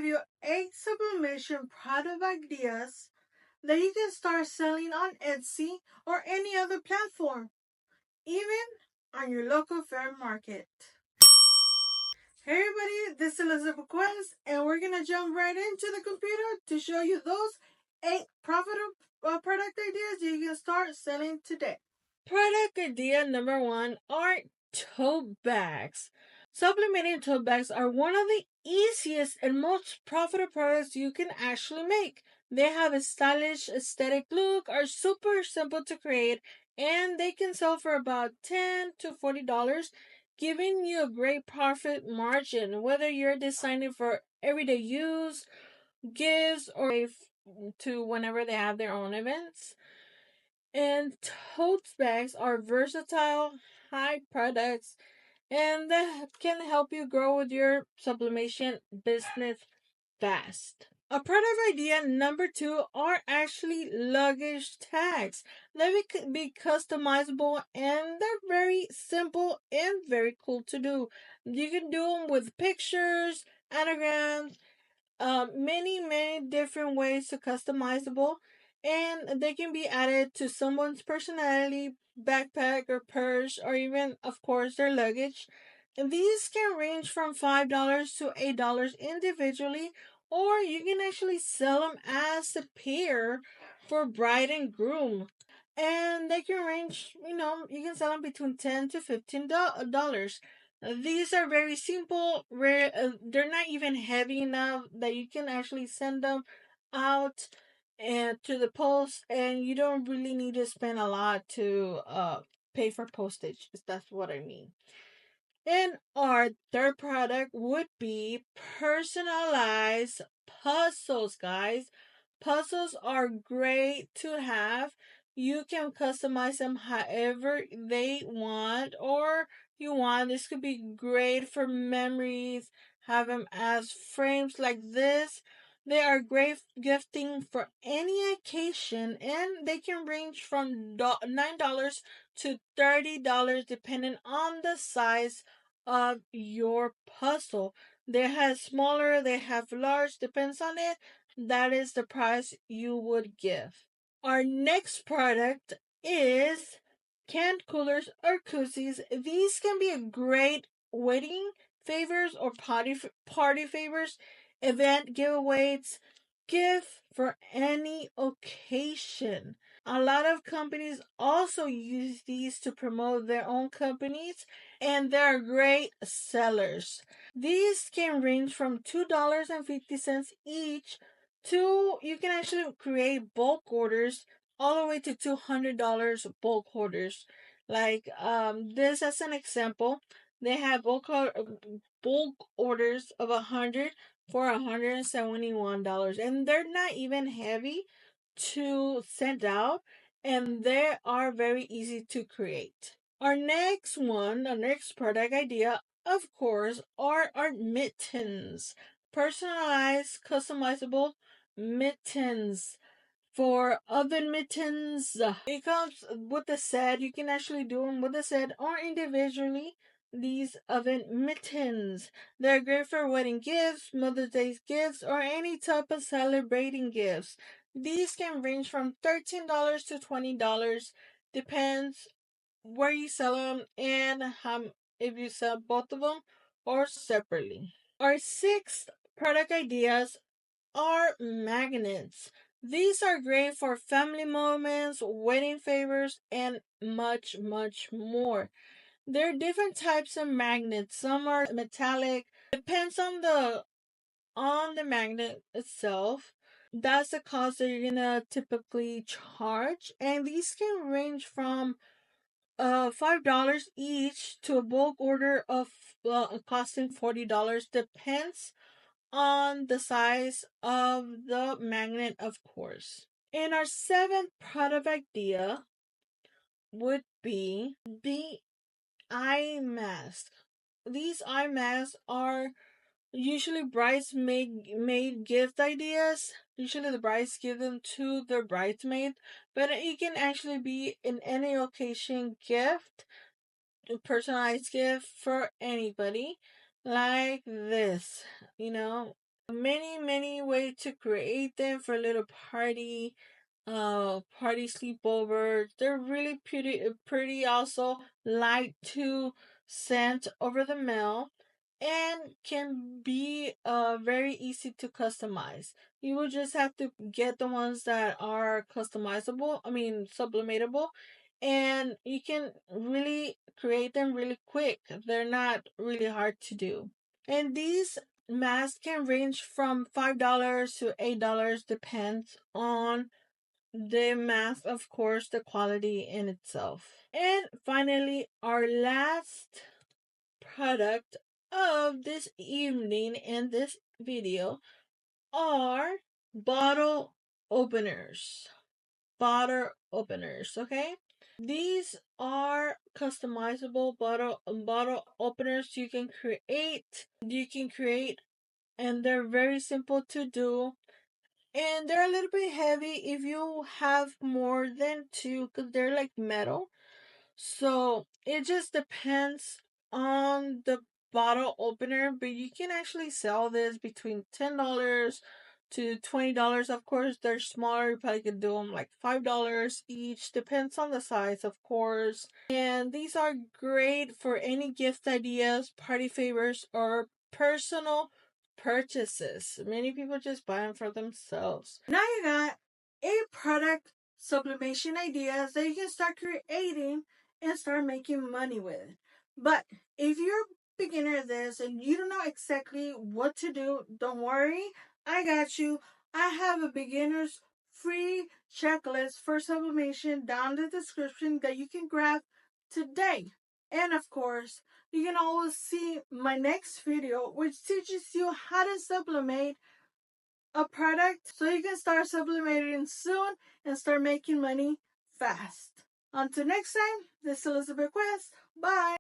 you 8 sublimation product ideas that you can start selling on Etsy or any other platform, even on your local fair market. Hey everybody, this is Elizabeth Quest, and we're gonna jump right into the computer to show you those 8 profitable product ideas you can start selling today. Product idea number 1 are tote bags. Sublimating tote bags are one of the easiest and most profitable products you can actually make. They have a stylish aesthetic look, are super simple to create, and they can sell for about $10 to $40, giving you a great profit margin, whether you're designing for everyday use, gifts, or to whenever they have their own events. And tote bags are versatile, high products, and that can help you grow with your sublimation business fast. A product idea number 2 are actually luggage tags. They can be customizable and they're very simple and very cool to do. You can do them with pictures, anagrams, many different ways to customizable, and they can be added to someone's personality, backpack or purse, or even of course their luggage. And these can range from $5 to $8 individually, or you can actually sell them as a pair for bride and groom. And they can range, you can sell them between $10 to $15. These are very simple, rare. They're not even heavy enough that you can actually send them out and to the post, and you don't really need to spend a lot to pay for postage. If that's what I mean. And our third product would be personalized puzzles, guys. Puzzles are great to have. You can customize them however they want or you want. This could be great for memories. Have them as frames like this. They are great gifting for any occasion, and they can range from $9 to $30 depending on the size of your puzzle. They have smaller, they have large, depends on it. That is the price you would give. Our next product is canned coolers or koozies. These can be a great wedding favors or party favors, event giveaways, gift for any occasion. A lot of companies also use these to promote their own companies, and they're great sellers. These can range from $2.50 each to you can actually create bulk orders all the way to $200 bulk orders. Like this as an example, they have bulk orders of 100 for $171, and they're not even heavy to send out, and they are very easy to create. Our next product idea, of course, are our mittens. Personalized, customizable mittens. For oven mittens, it comes with the set. You can actually do them with the set or individually. These oven mittens. They're great for wedding gifts, Mother's Day gifts, or any type of celebrating gifts. These can range from $13 to $20. Depends where you sell them and how if you sell both of them or separately. Our sixth product ideas are magnets. These are great for family moments, wedding favors, and much more. There are different types of magnets. Some are metallic. Depends on the magnet itself. That's the cost that you're gonna typically charge. And these can range from $5 each to a bulk order of costing $40. Depends on the size of the magnet, of course. And our seventh product idea would be the eye mask. These eye masks are usually bridesmaid gift ideas. Usually the brides give them to their bridesmaid, but it can actually be in any occasion gift, a personalized gift for anybody. Like this, Many way to create them for a little party sleepover. They're really pretty also, light to scent over the mail, and can be very easy to customize. You will just have to get the ones that are customizable, I mean sublimatable, and you can really create them really quick. They're not really hard to do. And these masks can range from $5 to $8, depends on the mask, of course, the quality in itself. And finally, our last product of this evening in this video are bottle openers. Bottle openers, okay? These are customizable bottle openers you can create, and they're very simple to do, and they're a little bit heavy if you have more than two, because they're like metal. So it just depends on the bottle opener, but you can actually sell this between $10 to $20. Of course, they're smaller. You probably could do them like $5 each. Depends on the size, of course. And these are great for any gift ideas, party favors, or personal purchases. Many people just buy them for themselves. Now you got a product sublimation ideas that you can start creating and start making money with. But if you're a beginner at this and you don't know exactly what to do, don't worry. I got you. I have a beginner's free checklist for sublimation down in the description that you can grab today. And of course, you can always see my next video, which teaches you how to sublimate a product so you can start sublimating soon and start making money fast. Until next time, this is Elizabeth Quest. Bye.